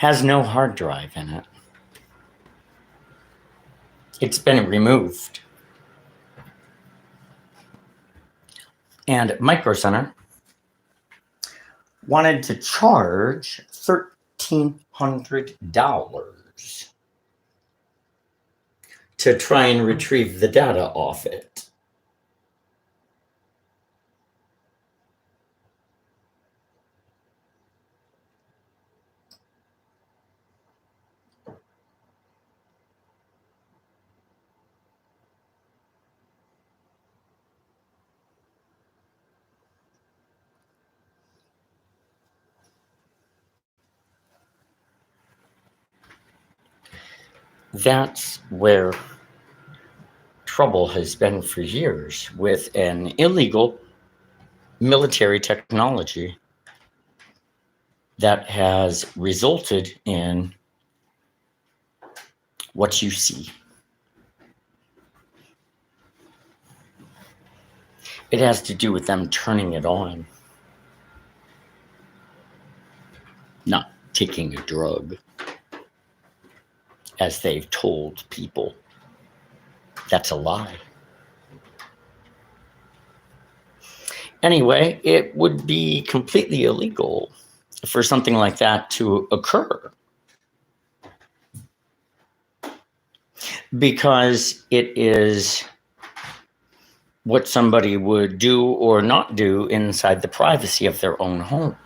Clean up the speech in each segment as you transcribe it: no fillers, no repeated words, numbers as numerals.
has no hard drive in it. It's been removed. And Micro Center wanted to charge $1,300 to try and retrieve the data off it. That's where trouble has been for years with an illegal military technology that has resulted in what you see. It has to do with them turning it on, not taking a drug, as they've told people. That's a lie. Anyway, it would be completely illegal for something like that to occur, because it is what somebody would do or not do inside the privacy of their own home.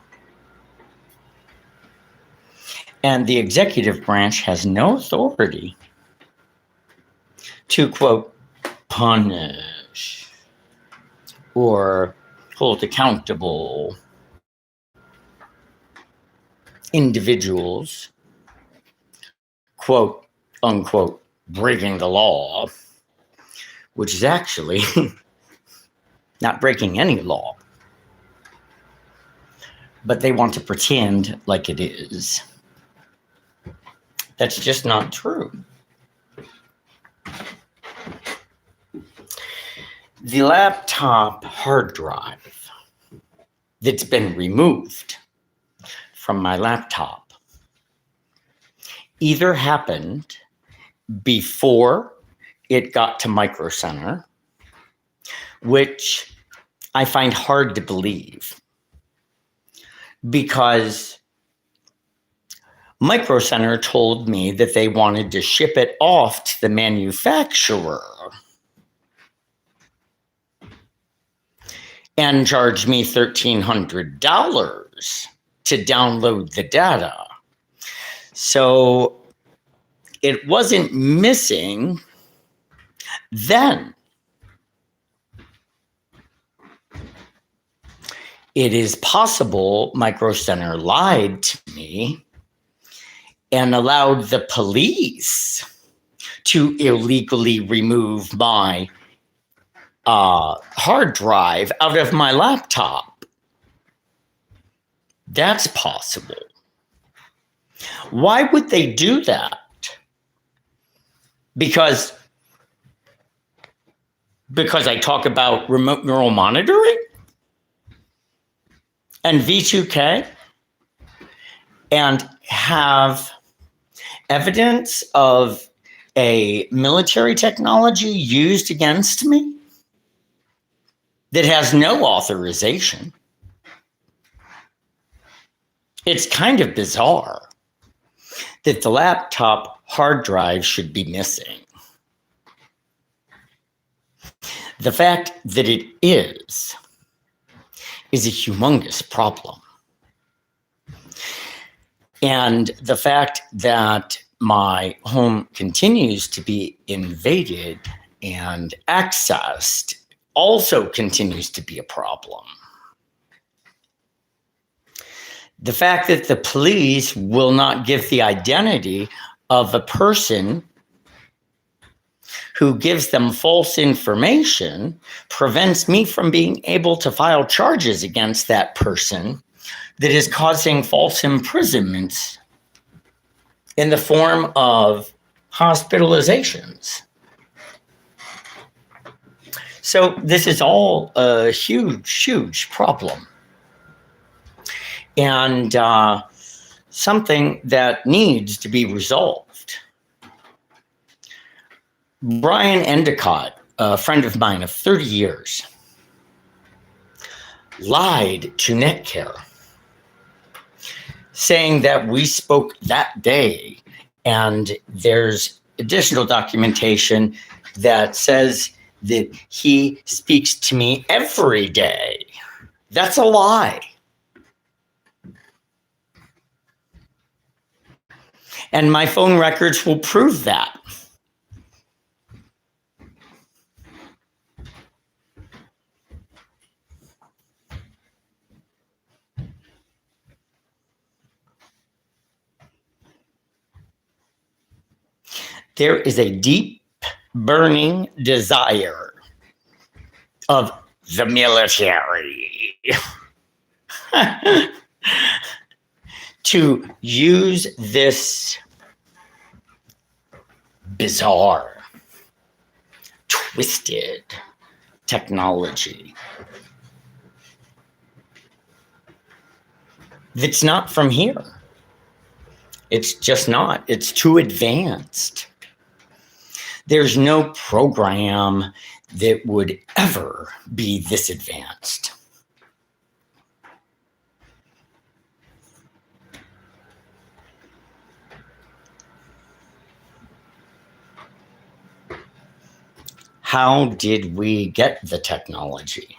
And the executive branch has no authority to, quote, punish or hold accountable individuals, quote, unquote, breaking the law, which is actually not breaking any law, but they want to pretend like it is. That's just not true. The laptop hard drive that's been removed from my laptop either happened before it got to Micro Center, which I find hard to believe, because Micro Center told me that they wanted to ship it off to the manufacturer and charge me $1,300 to download the data. So it wasn't missing then. It is possible Micro Center lied to me and allowed the police to illegally remove my hard drive out of my laptop. That's possible. Why would they do that? Because I talk about remote neural monitoring and V2K and have evidence of a military technology used against me that has no authorization. It's kind of bizarre that the laptop hard drive should be missing. The fact that it is a humongous problem. And the fact that my home continues to be invaded and accessed also continues to be a problem. The fact that the police will not give the identity of a person who gives them false information prevents me from being able to file charges against that person that is causing false imprisonments in the form of hospitalizations. So this is all a huge, huge problem. And something that needs to be resolved. Brian Endicott, a friend of mine of 30 years, lied to Netcare, saying that we spoke that day, and there's additional documentation that says that he speaks to me every day. That's a lie. And my phone records will prove that. There is a deep, burning desire of the military to use this bizarre, twisted technology that's not from here. It's just not. It's too advanced. There's no program that would ever be this advanced. How did we get the technology?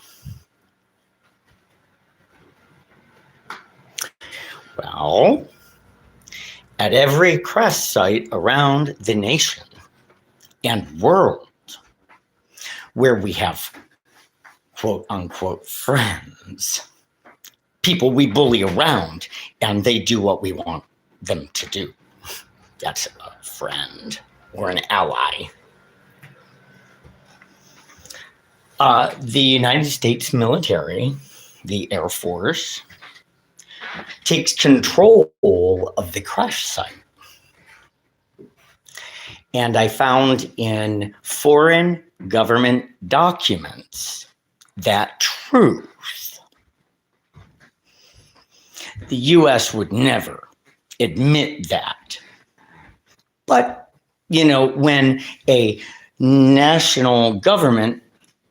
Well, at every crash site around the nation and world where we have quote unquote friends, people we bully around and they do what we want them to do. That's a friend or an ally. The United States military, the Air Force, takes control of the crash site. And I found in foreign government documents that truth. The US would never admit that. But, you know, when a national government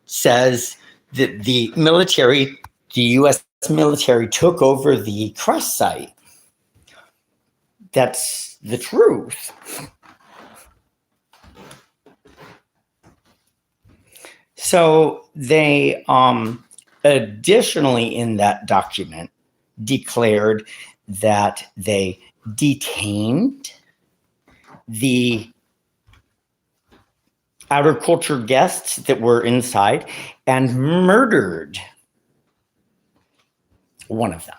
says that the military, the US military took over the crash site, that's the truth. So they additionally in that document declared that they detained the outer culture guests that were inside and murdered one of them.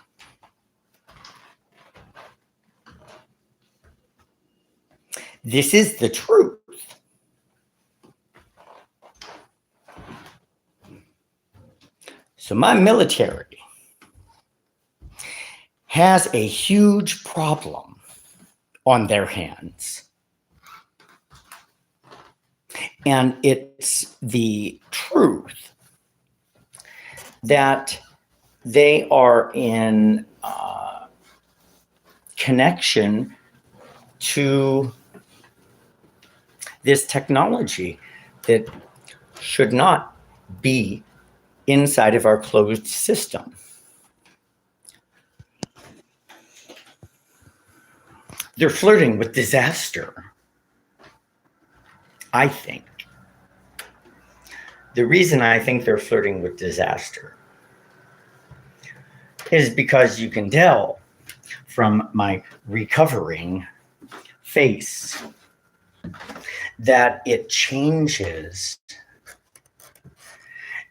This is the truth. So my military has a huge problem on their hands. And it's the truth that they are in connection to this technology that should not be inside of our closed system. They're flirting with disaster, I think. The reason I think they're flirting with disaster is because you can tell from my recovering face that it changes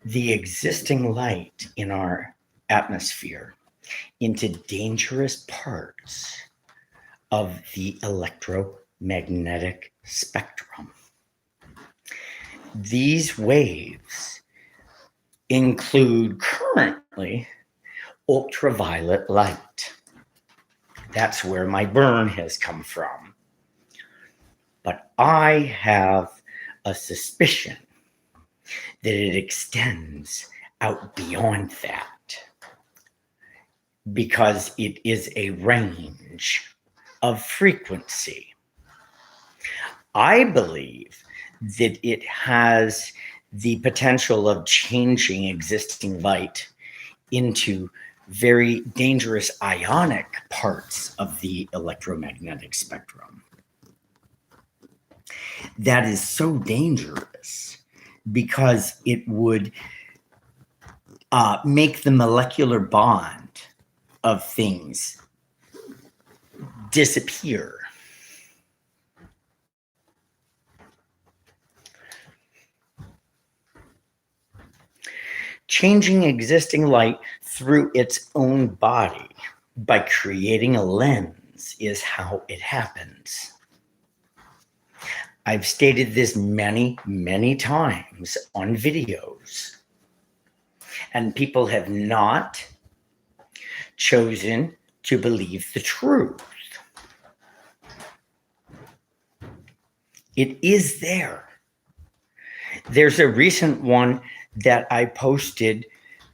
the existing light in our atmosphere into dangerous parts of the electromagnetic spectrum. These waves include currently ultraviolet light. That's where my burn has come from. But I have a suspicion that it extends out beyond that. because it is a range of frequency. I believe that it has the potential of changing existing light into very dangerous ionic parts of the electromagnetic spectrum. That is so dangerous because it would make the molecular bond of things disappear. Changing existing light through its own body by creating a lens is how it happens. I've stated this many, many times on videos, and people have not chosen to believe the truth. It is there. There's a recent one that I posted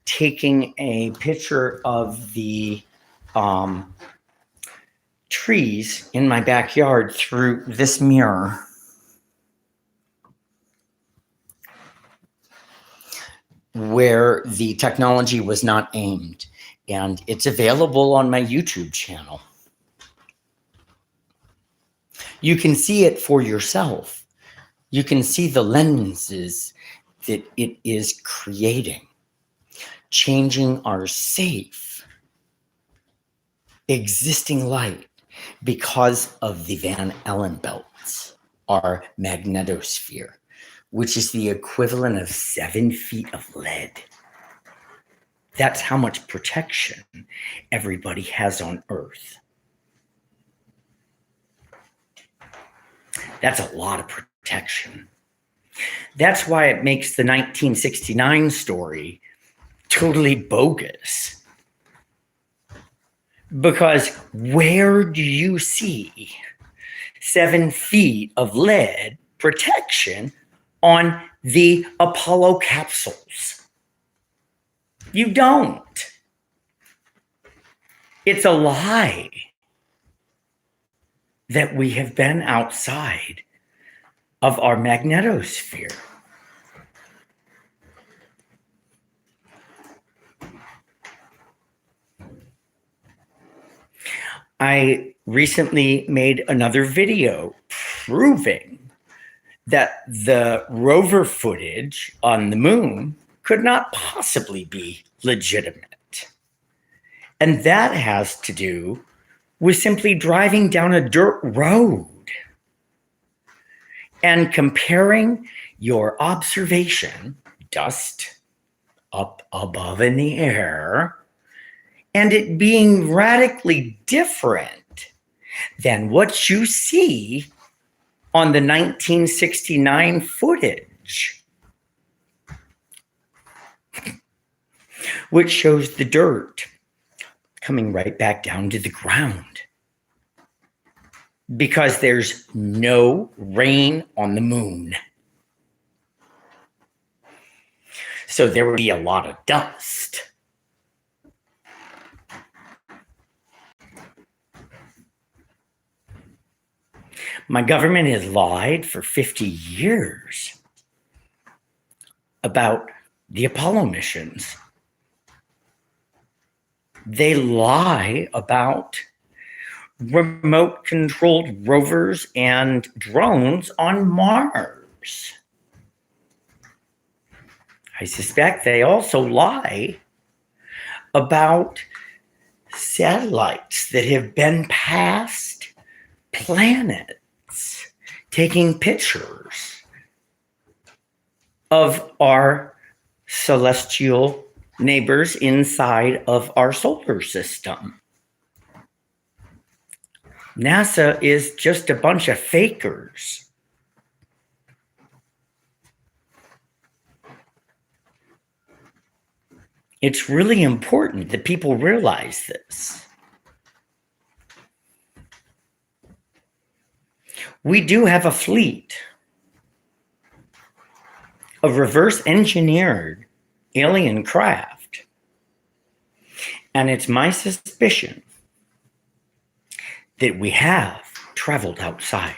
taking a picture of the trees in my backyard through this mirror. Where the technology was not aimed, and it's available on my YouTube channel. You can see it for yourself. You can see the lenses that it is creating, changing our safe existing light because of the Van Allen belts, our magnetosphere, which is the equivalent of 7 feet of lead. That's how much protection everybody has on Earth. That's a lot of protection. That's why it makes the 1969 story totally bogus. Because where do you see 7 feet of lead protection on the Apollo capsules? You don't. It's a lie that we have been outside of our magnetosphere. I recently made another video proving that the rover footage on the moon could not possibly be legitimate. And that has to do with simply driving down a dirt road and comparing your observation, dust up above in the air, and it being radically different than what you see on the 1969 footage, which shows the dirt coming right back down to the ground because there's no rain on the moon. So there would be a lot of dust. My government has lied for 50 years about the Apollo missions. They lie about remote controlled rovers and drones on Mars. I suspect they also lie about satellites that have been past planets taking pictures of our celestial neighbors inside of our solar system. NASA is just a bunch of fakers. It's really important that people realize this. We do have a fleet of reverse engineered alien craft. And it's my suspicion that we have traveled outside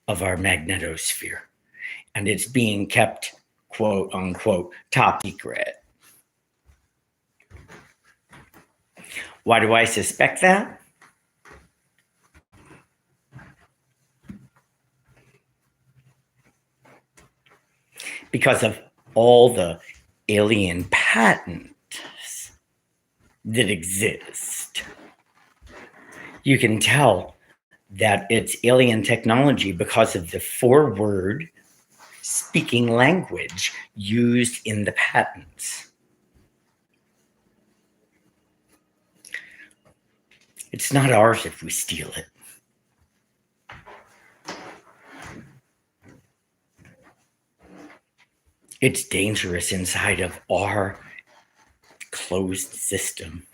of our magnetosphere, and it's being kept, quote unquote, top secret. Why do I suspect that? Because of all the alien patents that exist. You can tell that it's alien technology because of the four-word speaking language used in the patents. It's not ours if we steal it. It's dangerous inside of our closed system.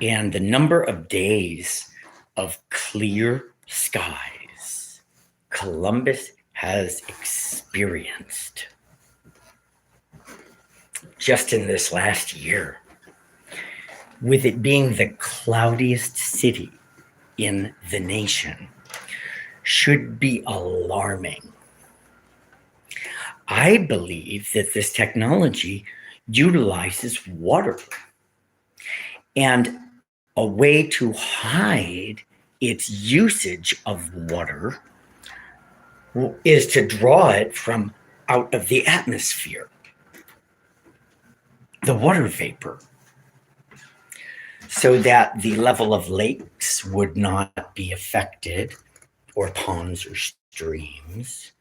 And the number of days of clear skies Columbus has experienced just in this last year, with it being the cloudiest city in the nation, should be alarming. I believe that this technology utilizes water, and a way to hide its usage of water is to draw it from out of the atmosphere, the water vapor, so that the level of lakes would not be affected, or ponds or streams.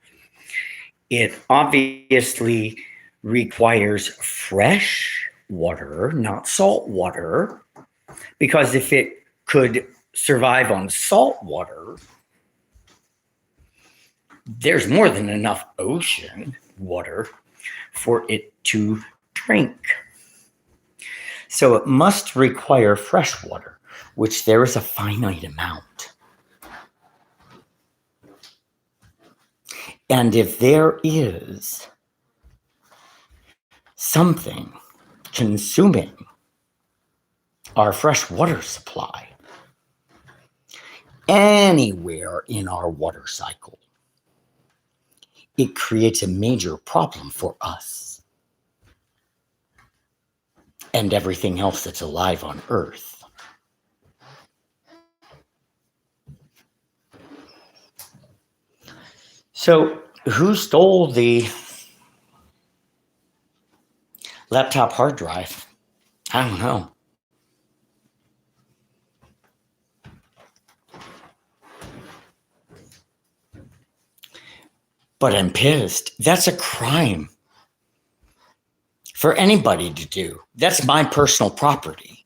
It obviously requires fresh water, not salt water, because if it could survive on salt water, there's more than enough ocean water for it to drink. So it must require fresh water, which there is a finite amount. And if there is something consuming our fresh water supply anywhere in our water cycle, it creates a major problem for us and everything else that's alive on Earth. So, who stole the laptop hard drive? I don't know. But I'm pissed. That's a crime for anybody to do. That's my personal property.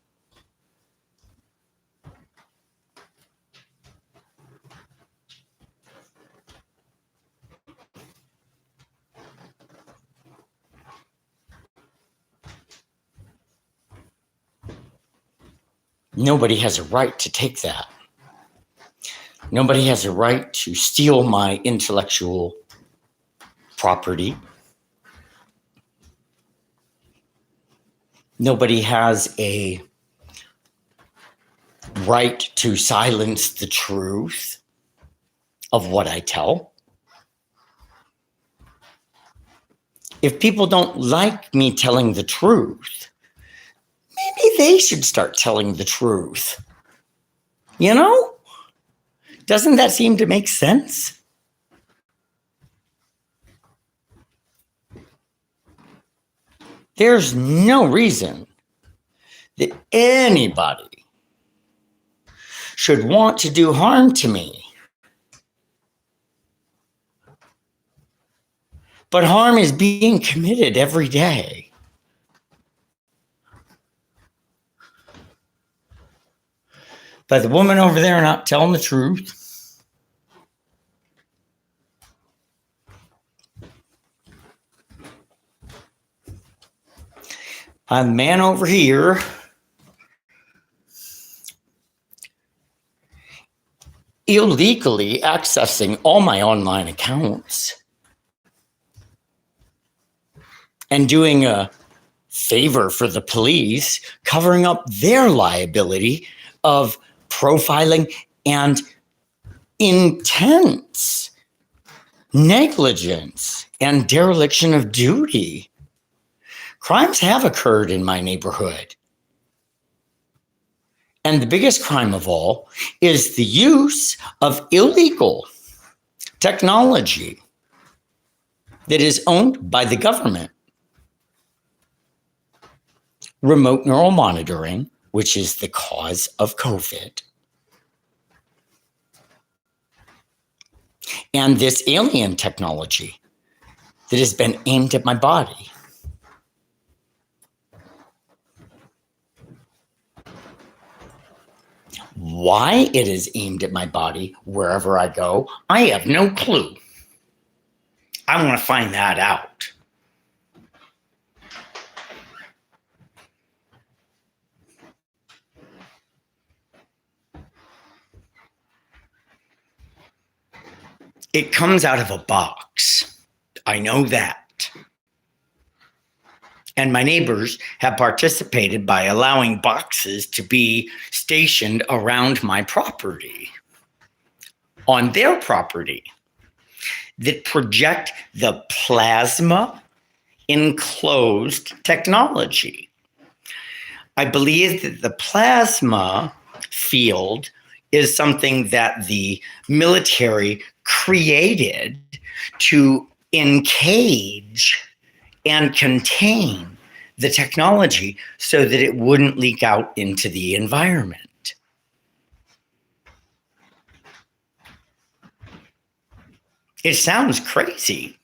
Nobody has a right to take that. Nobody has a right to steal my intellectual property. Nobody has a right to silence the truth of what I tell. If people don't like me telling the truth, maybe they should start telling the truth. You know? Doesn't that seem to make sense? There's no reason that anybody should want to do harm to me. But harm is being committed every day. By the woman over there not telling the truth. By the man over here illegally accessing all my online accounts and doing a favor for the police covering up their liability of profiling and intense negligence and dereliction of duty. Crimes have occurred in my neighborhood. And the biggest crime of all is the use of illegal technology that is owned by the government. Remote neural monitoring, which is the cause of COVID. And this alien technology that has been aimed at my body. Why it is aimed at my body wherever I go, I have no clue. I want to find that out. It comes out of a box. I know that. And my neighbors have participated by allowing boxes to be stationed around my property, on their property, that project the plasma enclosed technology. I believe that the plasma field is something that the military created to encage and contain the technology so that it wouldn't leak out into the environment. It sounds crazy.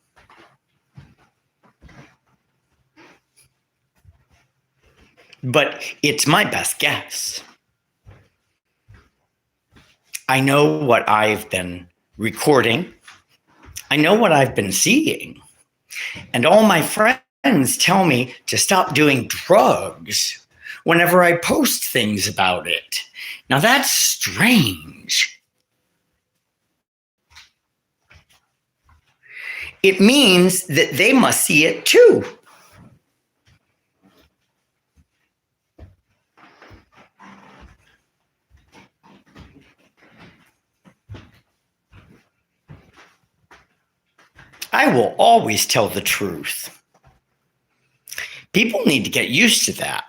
But it's my best guess. I know what I've been recording. I know what I've been seeing. And all my friends tell me to stop doing drugs whenever I post things about it. Now that's strange. It means that they must see it too. I will always tell the truth. People need to get used to that.